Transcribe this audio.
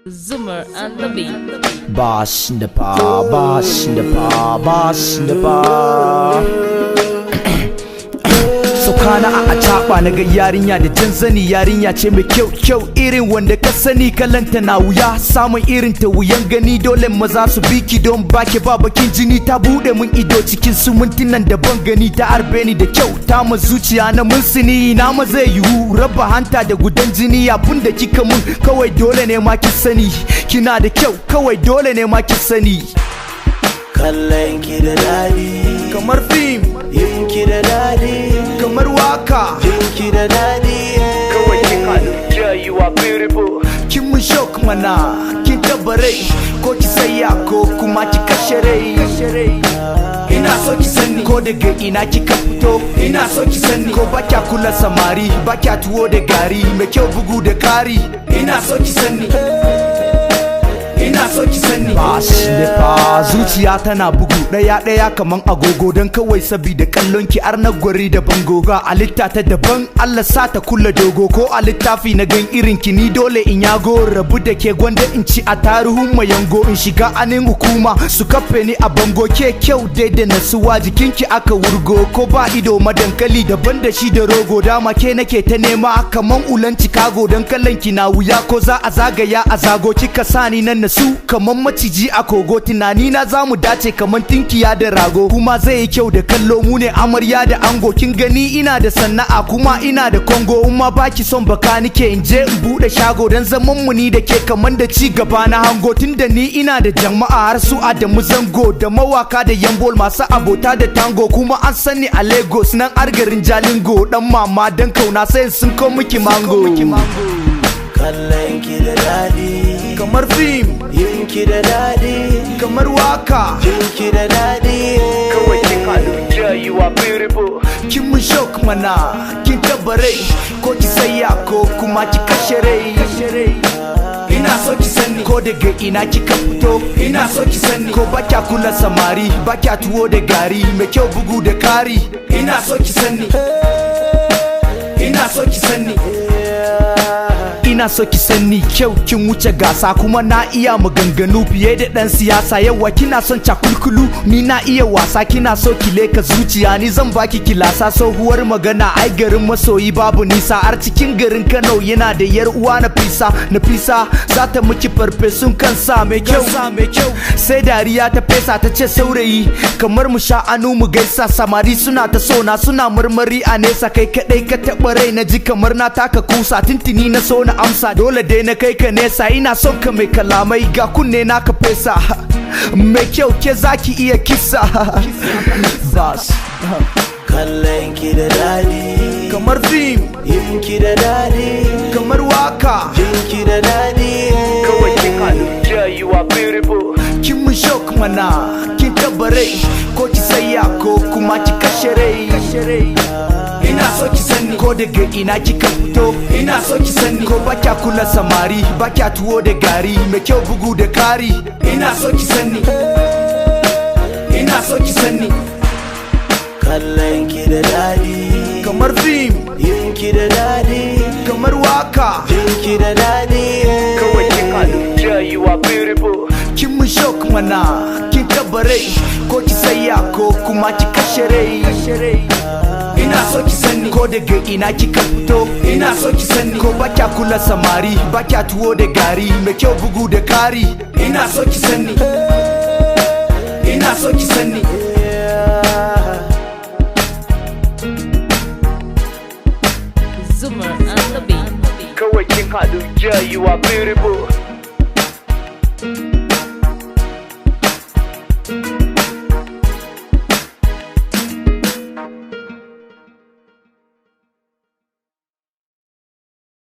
Zoomer and the beat. Bash in the bar, bash in the bar, bash in the bar. Kana a caɓa naga yarinya da jan zani, yarinya ce mai kyau irin wanda ka sani, kalanta na wuya samun irin ta wuyan gani, dole maza su biki don baki ba bakin jini. Ta bude mun ido cikin su mintunan da ban gani, ta harbe ni da kyau ta ma zuciya na mun sini. Na ma zai yiwu raba hanta da gudan jini, abun da kika mun kawai dole ne ma ki sani, kina da kyau kawai dole ne ma ki sani. Kallon ki da dadi kamar fim, yin ki da dadi kamar waka, yin ki da dadi. kawai kin haɗu, yeah, you are beautiful. Kin mun shock mana, kin tabare ko ki saya ko kuma ki kashe rai. Ina so ki sani ko daga ina kika fito, ina so ki sani ko ba kya kula samari, ba kya tuwo da gari, mai kyau bugu da kari. Ina so ki sani, ina so ki sani. Bash da fa zuciya tana bugu daya kaman agogo, don kawai sabida kallon ki ar na gwari da bango. Ga alitta ta daban, Allah sa ta kula dogo, ko a littafi na gan irin ki ni dole in yago. Rabu da ke gwanda in ci a tarihin mayango, in shiga anin hukuma su kafe ni a bango. Ke kyau daidai nasuwa jikinki aka wurgo, ko ba ido madankali daban da shi da rogo. Dama ke nake ta nema kaman ulan Chicago, don kallon ki na wuya ko za a zagaya a zago. Kika sani nan su kaman maciji a kogo, tunani na zamu dace kaman tinkiya da rago. Kuma zai yi kyau da kallo, mu ne amarya da ango. Kin gani ina da sana'a kuma ina da kongo, umma baki son baka nike in je in bude shago, dan zaman mu ni da ke kaman da ci gaba na hango. Tunda ni ina da jama'a har su Adamu Zango, da mawaka da yambol masu abota da tango. Kuma an sani a Lagos nan argarin Jalingo, dan mama dan kauna sai sun ko miki mango. Kallon ki da dadi kamar fim, yin ki da dadi kamar waka, yin ki da dadi. kawai kin haɗu, yeah, you are beautiful. Kin mun shock mana, kin tabare ko ki saya ko kuma ki kashe rai. Ina so ki sani ko daga ina kika fito, ina so ki sani ko ba kya kula samari, ba kya tuwo da gari, mai kyau bugu da kari. Ina so ki sani, ina so ki sani, ina so ki sani kyau kin wuce gasa, kuma na iya maganganu fiye da dan siyasa. Yawa kina son cakulkulu, ni na iya wasa. Kina so ki leka zuciya, ni zan baki kilasa. Sohuwar magana ai garin masoyi babu nisa, har cikin garin Kano yana da yar uwa Nafisa za ta miki farfesun kansa mai kyau. Sai dariya ta fesa ta ce saurayi kamar mu sha anu mu gaisa. Samari suna ta sona suna marmari a nesa, kai kadai ka taɓa rai na ji kamar na taka kusa. Tintini na so na amsa, dole dai na kai ka nesa. Ina son ka mai kalamai, ga kunne na ka fesa, mai kyau ke zaki iya kisa. Bas Kallon ki da dadi kamar fim, yin ki da dadi kamar waka, yin ki da dadi. kawai kin haɗu, yeah, you are beautiful. Kin mun shock mana, kin tabare ko ki saya ko kuma ki kashe rai. Ina so ki sani ko daga ina kika fito, ina so ki sani ko ba kya kula samari, ba kya tuwo da gari, mai kyau bugu da kari. Ina so ki sani, ina so ki sani. Kallon ki da dadi kamar fim, yin ki da dadi kamar waka, yin ki da dadi. kawai kin haɗu, yeah, you are beautiful. Kin mun shock mana, kin tabare ko ki saya ko kuma ki kashe rai. Ina so ki sani ko daga ina kika fito, ina so ki sani ko ba kya kula samari, ba kya tuwo da gari, mai kyau bugu da kari. Ina so ki sani, ina so ki sani. Zoomer and the beat. Kawai kin haɗu, yeah, you are beautiful.